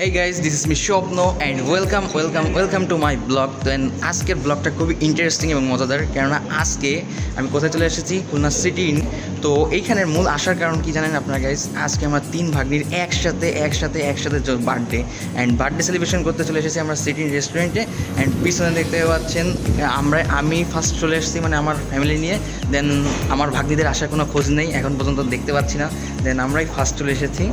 Hey guys, this is me Shopno and welcome to my blog. তো আজকের ব্লগটা খুবই ইন্টারেস্টিং এবং মজাদার, কেননা আজকে আমি কোথায় চলে এসেছি, খুলনা সিটি। তো এইখানের মূল আসার কারণ কি জানেন আপনারা গাইস? আজকে আমার তিন ভাগ্নির একসাথে বার্থডে অ্যান্ড বার্থডে সেলিব্রেশন করতে চলে এসেছি আমরা সিটি রেস্টুরেন্টে। অ্যান্ড পিছনে দেখতে পাচ্ছেন আমি ফার্স্ট চলে এসেছি, মানে আমার ফ্যামিলি নিয়ে। দেন আমার ভাগ্নিদের আসার কোনো খোঁজ নেই, এখন পর্যন্ত দেখতে পাচ্ছি না। দেন আমরাই ফার্স্ট চলে এসেছি।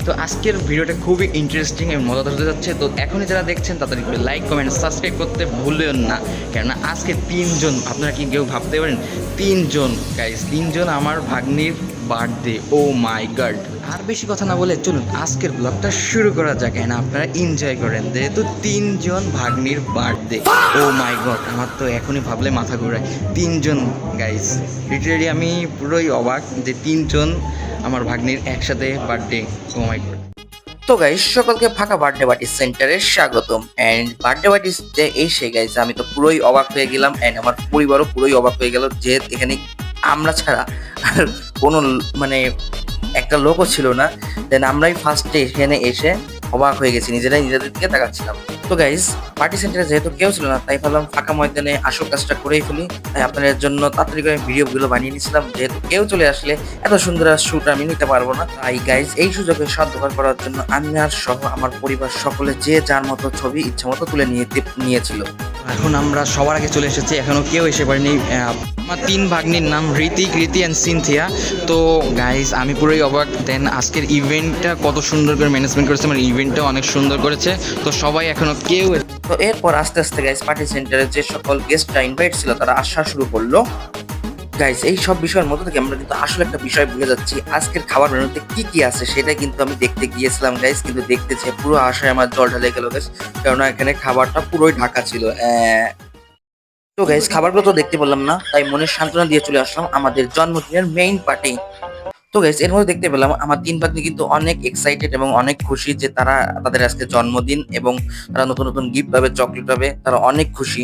তো আজকের ভিডিওটা খুবই ইন্টারেস্টিং এবং মজাদার হতে যাচ্ছে। তো এখনই যারা দেখছেন তাড়াতাড়ি করে লাইক কমেন্ট সাবস্ক্রাইব করতে ভুলবেন না, কেননা আজকে তিনজন, আপনারা কি কেউ ভাবতে পারেন তিনজন আমার ভাগ্নির বার্থডে। ও মাই গড! আর বেশি কথা না বলে চলুন আজকের ব্লগটা শুরু করা যাক, না আপনারা এনজয় করেন, যেহেতু তিনজন ভাগ্নির বার্থডে। ও মাই গড, আমার তো এখনই ভাবলে মাথা ঘোরায়। তিনজন গাইস, লিটারেলি আমি পুরোই অবাক যে তিনজন আমার ভাগ্নির একসাথে বার্থডে। ও মাই গড! তো গাইস, সকলকে ফাঁকা বার্থডে পার্টি সেন্টারে স্বাগতম। অ্যান্ড বার্থডে পার্টিতে এসে গাইস আমি তো পুরোই অবাক হয়ে গেলাম, অ্যান্ড আমার পরিবারও পুরোই অবাক হয়ে গেল, যে এখানে আমরা ছাড়া আর কোনো মানে একটা লোকও ছিল না। দেন আমরাই ফার্স্টে এখানে এসে অবাক হয়ে গেছি, নিজেদের দিকে তাকাচ্ছিলাম। তো গাইস, পার্টি সেন্টারে যেহেতু কেউ ছিল না, তাই ভাবলাম ফাঁকা ময়দানে আসল কাজটা করেই ফেলি। তাই আপনাদের জন্য তাড়াতাড়ি করে ভিডিওগুলো বানিয়ে নিয়েছিলাম, যেহেতু কেউ চলে আসলে এত সুন্দর শ্যুট আমি নিতে পারবো না। তাই গাইস, এই সুযোগে সদ্ব্যবহার করার জন্য আমি আর সহ আমার পরিবার সকলে যে যার মতো ছবি ইচ্ছা মতো তুলে নিয়েছিল। এখন আমরা সবার আগে চলে এসেছি, এখনো কেউ এসে পারেনি। আমার তিন ভাগ্নির নাম রীতি অ্যান্ড সিনথিয়া। তো গাইজ আমি পুরোই অবাক। দেন আজকের ইভেন্টটা কত সুন্দর করে ম্যানেজমেন্ট করেছে, মানে ইভেন্টটাও অনেক সুন্দর করেছে। তো সবাই এখনো কেউ, তো এরপর আস্তে আস্তে গাইজ পার্টি সেন্টারে যে সকল গেস্টরা ইনভাইট ছিল তারা আসা শুরু করলো। গাইজ, এই সব বিষয়ের মধ্যে থেকে আমরা কিন্তু আসলে একটা বিষয় ভুলে যাচ্ছি, আজকের খাবার মেনুতে কি আছে সেটা কিন্তু আমি দেখতে গিয়েছিলাম গাইজ, কিন্তু দেখতে চেয়ে পুরো আশায় আমার জল ঢালে গেল গাইজ, কেননা এখানে খাবারটা পুরোই ঢাকা ছিল। তো গাইজ, খাবারগুলো তো দেখতে পেলাম না, তাই মনের সান্ত্বনা দিয়ে চলে আসলাম আমাদের জন্মদিনের মেইন পার্টি। তো গাইজ, এর মধ্যে দেখতে পেলাম আমার তিন ভাগ্নি কিন্তু অনেক এক্সাইটেড এবং অনেক খুশি যে তাদের আজকে জন্মদিন এবং তারা নতুন গিফট পাবে, চকলেট পাবে, তারা অনেক খুশি।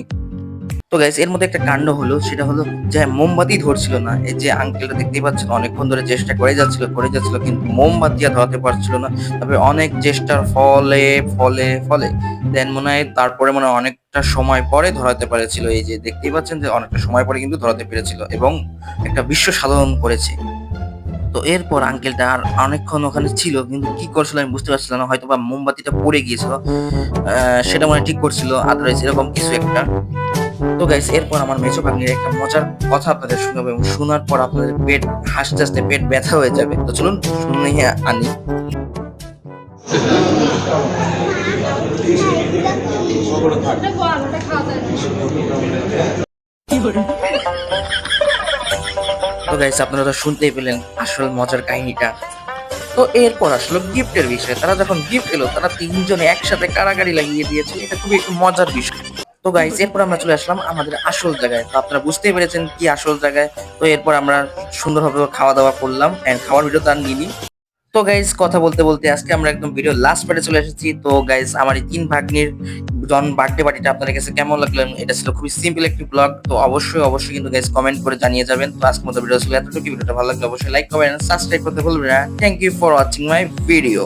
তো গাইস, এর মধ্যে একটা কাণ্ড হলো, সেটা হলো যে মোমবাতি ধরছিল না। এই যে আঙ্কেলটা দেখতেই পাচ্ছেন, অনেকক্ষণ ধরে চেষ্টা করে যাচ্ছিল কিন্তু মোমবাতি আর ধরাতে পারছিল না। তবে অনেক চেষ্টার ফলে দেন মনে হয় তারপরে অনেকটা সময় পরে ধরাতে পেরেছিল। এই যে দেখতেই পাচ্ছেন যে অনেকটা সময় পরে কিন্তু ধরাতে পেরেছিল এবং একটা বিশ্ব সাধন করেছে। তো এরপর আঙ্কেলটা আর অনেকক্ষণ ওখানে ছিল, কিন্তু কি করছিল আমি বুঝতে পারছিলাম না, হয়তো বা মোমবাতিটা পড়ে গিয়েছিল, সেটা ঠিক করছিল, আদারওয়াইজ এরকম কিছু একটা। তো গাইস, এরপর আমার মেজো ভাগ্নির একটা মজার কথা আপনাদের শোনাবো এবং শোনার পর আপনাদের পেট হাসতে পেট ব্যথা হয়ে যাবে। তো চলুন শুনে আনি। তো গাইস, আপনারা তো শুনতেই পেলেন আসল মজার কাহিনীটা। তো এরপর আসলো গিফটের বিষয়। তারা যখন গিফট এলো, তারা তিনজনে একসাথে কারাগারি লাগিয়ে দিয়েছে, এটা খুবই একটু মজার বিষয়। তো গাইস, এরপর আমরা চলে আসলাম আমাদের আসল জায়গায়। তো আপনারা বুঝতেই পেরেছেন কি আসল জায়গায়। তো এরপর আমরা সুন্দরভাবে খাওয়া দাওয়া করলাম, এন্ড খাওয়ার ভিডিও তো আর নিইনি। তো গাইস, কথা বলতে আজকে আমরা একদম ভিডিও লাস্ট পার্টে চলে এসেছি। তো গাইস, আমার এই তিন ভাগ্নির বার্থডে পার্টিটা আপনাদের কাছে কেমন লাগলো? এটা ছিল খুবই সিম্পল একটি ব্লগ। তো অবশ্যই কিন্তু গাইস কমেন্ট করে জানিয়ে যাবেন। তো আজকের মতো ভিডিও ছিল এতটুকু। ভিডিওটা ভালো লাগলে অবশ্যই লাইক কমেন্ট সাবস্ক্রাইব করতে ভুলবেন না। Thank you for watching my video.